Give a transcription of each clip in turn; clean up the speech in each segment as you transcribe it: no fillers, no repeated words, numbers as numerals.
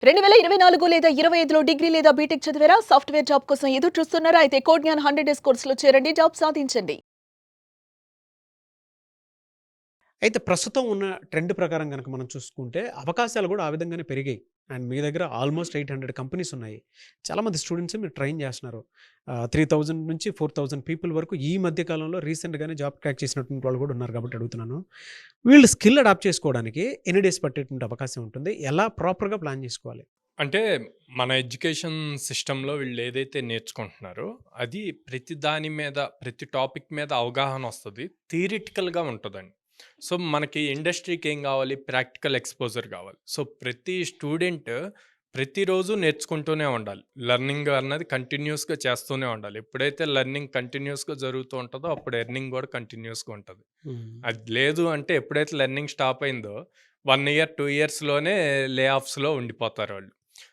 2024 లేదా 25లో డిగ్రీ లేదా బీటెక్ చదివారా? సాఫ్ట్‌వేర్ జాబ్ కోసం ఎదురు చూస్తున్నారా? అయితే కోడ్ జ్ఞాన్ 100 డేస్ కోర్సులో చేరండి. జాబ్ సాధించండి. అయితే ప్రస్తుతం ఉన్న ట్రెండ్ ప్రకారం గనక మనం చూసుకుంటే, అవకాశాలు గూడా ఆ విధంగానే పెరిగాయి. అండ్ మీ దగ్గర ఆల్మోస్ట్ 800 కంపెనీస్ ఉన్నాయి. చాలామంది స్టూడెంట్స్ మీరు ట్రైన్ చేస్తున్నారు. 3000 నుంచి 4000 పీపుల్ వరకు ఈ మధ్య కాలంలో రీసెంట్‌గానే జాబ్ క్రాక్ చేసినటువంటి వాళ్ళు కూడా ఉన్నారు కాబట్టి అడుగుతున్నాను. వీళ్ళు స్కిల్ అడాప్ట్ చేసుకోవడానికి ఎన్ని డేస్ పట్టేటువంటి అవకాశం ఉంటుంది? ఎలా ప్రాపర్‌గా ప్లాన్ చేసుకోవాలి? అంటే మన ఎడ్యుకేషన్ సిస్టంలో వీళ్ళు ఏదైతే నేర్చుకుంటున్నారో అది ప్రతి దాని మీద ప్రతి టాపిక్ మీద అవగాహన వస్తుంది, థియరిటికల్గా ఉంటుందండి. సో మనకి ఇండస్ట్రీకి ఏం కావాలి, ప్రాక్టికల్ ఎక్స్పోజర్ కావాలి. సో ప్రతి స్టూడెంట్ ప్రతిరోజు నేర్చుకుంటూనే ఉండాలి. లెర్నింగ్ అన్నది కంటిన్యూస్గా చేస్తూనే ఉండాలి. ఎప్పుడైతే లెర్నింగ్ కంటిన్యూస్గా జరుగుతూ ఉంటుందో అప్పుడు ఎర్నింగ్ కూడా కంటిన్యూస్గా ఉంటుంది. అది లేదు అంటే ఎప్పుడైతే లెర్నింగ్ స్టాప్ అయిందో 1 ఇయర్ 2 ఇయర్స్లోనే లే ఆఫ్స్లో ఉండిపోతారు వాళ్ళు.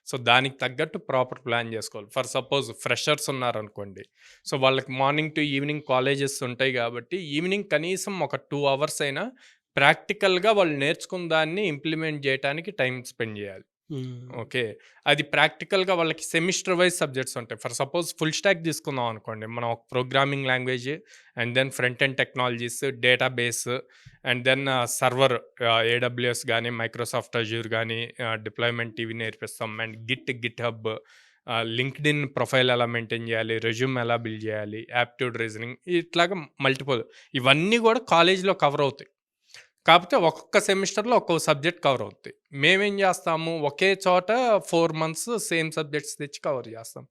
సో దానికి తగ్గట్టు ప్రాపర్ ప్లాన్ చేసుకోవాలి. ఫర్ సపోజ్ ఫ్రెషర్స్ ఉన్నారనుకోండి, సో వాళ్ళకి మార్నింగ్ టు ఈవినింగ్ కాలేజెస్ ఉంటాయి కాబట్టి ఈవినింగ్ కనీసం ఒక 2 అవర్స్ అయినా ప్రాక్టికల్గా వాళ్ళు నేర్చుకున్న దాన్ని ఇంప్లిమెంట్ చేయడానికి టైం స్పెండ్ చేయాలి. ఓకే. అది ప్రాక్టికల్‌గా వాళ్ళకి సెమిస్టర్ వైస్ సబ్జెక్ట్స్ ఉంటాయి. ఫర్ సపోజ్ ఫుల్ స్టాక్ తీసుకుందాం అనుకోండి. మనం ఒక programming language and then front end technologies, database and then server AWS గానీ, మైక్రోసాఫ్ట్ అజ్యూర్ గానీ, డిప్లాయ్‌మెంట్ ఇవి నేర్పిస్తాం. And GitHub, LinkedIn profile ఎలా మెయింటైన్ చేయాలి, రెజ్యూమ్ ఎలా బిల్డ్ చేయాలి, యాప్టిట్యూడ్ రీజనింగ్, ఇట్లాగా మల్టిపుల్ ఇవన్నీ కూడా కాలేజ్‌లో కవర్ అవుతాయి. కాకపోతే ఒక్కొక్క సెమిస్టర్‌లో ఒక్కో సబ్జెక్ట్ కవర్ అవుద్ది. మేమేం జేస్తాము, ఒకే చోట 4 మంత్స్ సేమ్ సబ్జెక్ట్స్ తెచ్చి కవర్ జేస్తాం.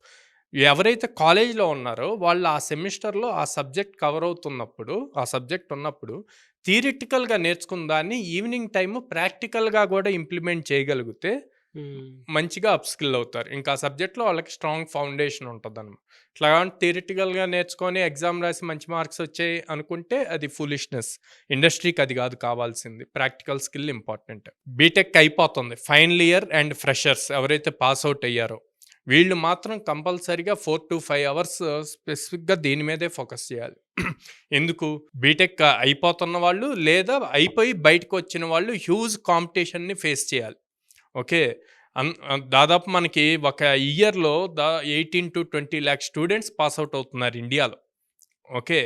ఎవరైతే కాలేజ్‌లో ఉన్నారో వాళ్ళు ఆ సెమిస్టర్‌లో ఆ సబ్జెక్ట్ కవర్ అవుతున్నప్పుడు, ఆ సబ్జెక్ట్ ఉన్నప్పుడు థియరిటికల్‌గా నేర్చుకున్న దాన్ని ఈవినింగ్ టైము ప్రాక్టికల్‌గా గూడా ఇంప్లిమెంట్ చేయగలిగితే మంచిగా అప్ స్కిల్ అవుతారు. ఇంకా ఆ సబ్జెక్ట్‌లో వాళ్ళకి స్ట్రాంగ్ ఫౌండేషన్ ఉంటదనమాట. ఇట్లా థియరిటికల్‌గా నేర్చుకొని ఎగ్జామ్ రాసి మంచి మార్క్స్ వచ్చాయి అనుకుంటే అది ఫూలిష్‌నెస్. ఇండస్ట్రీకి అది కాదు కావాల్సింది. Practical skill important. బీటెక్ అయిపోతుంది. ఫైనల్ ఇయర్ అండ్ ఫ్రెషర్స్ ఎవరైతే పాస్ అవుట్ అయ్యారో వీళ్ళు మాత్రం కంపల్సరీగా 4-5 అవర్స్ స్పెసిఫిక్‌గా దీని మీదే ఫోకస్ చేయాలి. ఎందుకు? బీటెక్ అయిపోతున్న వాళ్ళు లేదా అయిపోయి బయటకొచ్చిన వాళ్ళు హ్యూజ్ కాంపిటీషన్‌ని ఫేస్ చేయాలి. ఓకే. దాదాపు మనకి ఒక ఇయర్‌లో 18-20 లాక్స్ స్టూడెంట్స్ పాస్ అవుట్ అవుతున్నారు ఇండియాలో. ఓకే.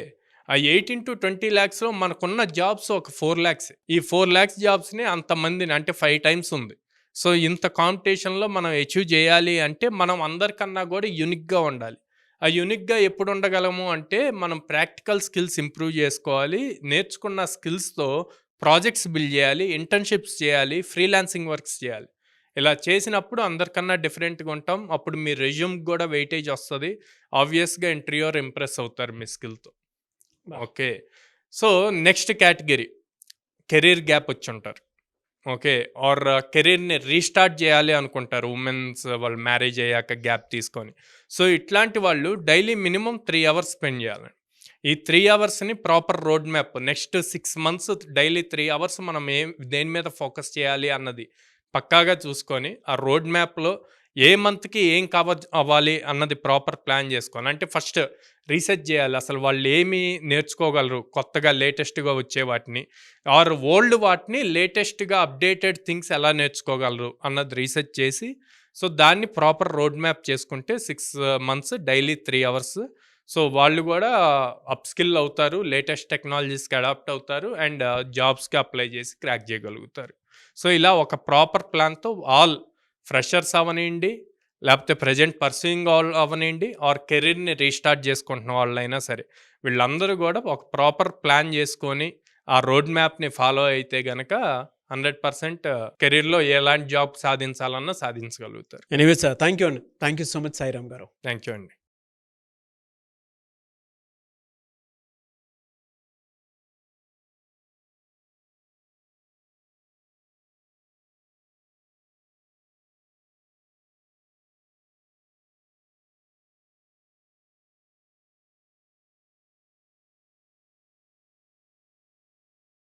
ఆ 18-20 లాక్స్‌లో మనకున్న జాబ్స్ ఒక 4 లాక్స్. ఈ 4 లాక్స్ జాబ్స్‌ని అంతమందిని అంటే 5 టైమ్స్ ఉంది. సో ఇంత కాంపిటీషన్‌లో మనం అచీవ్ చేయాలి అంటే మనం అందరికన్నా కూడా యూనిక్‌గా ఉండాలి. ఆ యూనిక్‌గా ఎప్పుడు ఉండగలము అంటే మనం ప్రాక్టికల్ స్కిల్స్ ఇంప్రూవ్ చేసుకోవాలి. నేర్చుకున్న స్కిల్స్‌తో ప్రాజెక్ట్స్ బిల్డ్ చేయాలి, ఇంటర్న్‌షిప్స్ చేయాలి, ఫ్రీలాన్సింగ్ వర్క్స్ చేయాలి. ఇలా చేసినప్పుడు అందరికన్నా డిఫరెంట్‌గా ఉంటాం. అప్పుడు మీ రెజ్యూమ్‌కి కూడా వెయిటేజ్ వస్తది. ఆబ్వియస్‌గా ఇంటర్వ్యూయర్ ఇంప్రెస్ అవుతారు మీ స్కిల్‌తో. బా! Okay. So, next category career gap వచ్చుంటారు. ఓకే. ఆర్ కెరీర్‌ని రీస్టార్ట్ చేయాలి అనుకుంటారు. వుమెన్స్ వాళ్ళు మ్యారేజ్ అయ్యాక గ్యాప్ తీసుకొని. సో, ఇట్లాంటి వాళ్ళు డైలీ మినిమమ్ 3 అవర్స్ స్పెండ్ చేయాలండి. ఈ 3 అవర్స్‌ని proper road map next 6 months daily 3 hours మనం దేని మీద ఫోకస్ చేయాలి అన్నది పక్కాగా చూసుకొని, ఆ రోడ్ మ్యాప్‌లో ఏ మంత్‌కి ఏం కవర్ అవ్వాలి అన్నది ప్రాపర్ ప్లాన్ చేసుకోవాలి. అంటే ఫస్ట్ రీసెర్చ్ చేయాలి. అసలు వాళ్ళు ఏమి నేర్చుకోగలరు కొత్తగా లేటెస్ట్‌గా వచ్చే వాటిని. ఆర్ ఓల్డ్ వాటిని లేటెస్ట్‌గా అప్డేటెడ్ థింగ్స్ ఎలా నేర్చుకోగలరు అన్నది రీసెర్చ్ చేసి, సో దాన్ని ప్రాపర్ రోడ్ మ్యాప్ చేసుకుంటే 6 మంత్స్ డైలీ 3 అవర్స్. సో వాళ్ళు కూడా అప్ స్కిల్ అవుతారు. లేటెస్ట్ టెక్నాలజీస్‌కి అడాప్ట్ అవుతారు. అండ్ జాబ్స్‌కి అప్లై చేసి క్రాక్ చేయగలుగుతారు. సో ఇలా ఒక ప్రాపర్ ప్లాన్‌తో ఆల్ ఫ్రెషర్స్ అవ్వనియండి, లేకపోతే ప్రెజెంట్ పర్సూయింగ్ ఆల్ అవ్వనియండి, ఆర్ కెరీర్‌ని రీస్టార్ట్ చేసుకుంటున్న వాళ్ళైనా సరే, వీళ్ళందరూ కూడా ఒక ప్రాపర్ ప్లాన్ చేసుకొని, ఆ రోడ్ మ్యాప్‌ని ఫాలో అయితే గనక 100% కెరీర్‌లో ఎలాంటి జాబ్ సాధించాలన్నా సాధించగలుగుతారు. ఎనీవేస్ థాంక్ యూ అండి. Thank you so much Sairam గారు. థాంక్ యూ అండి.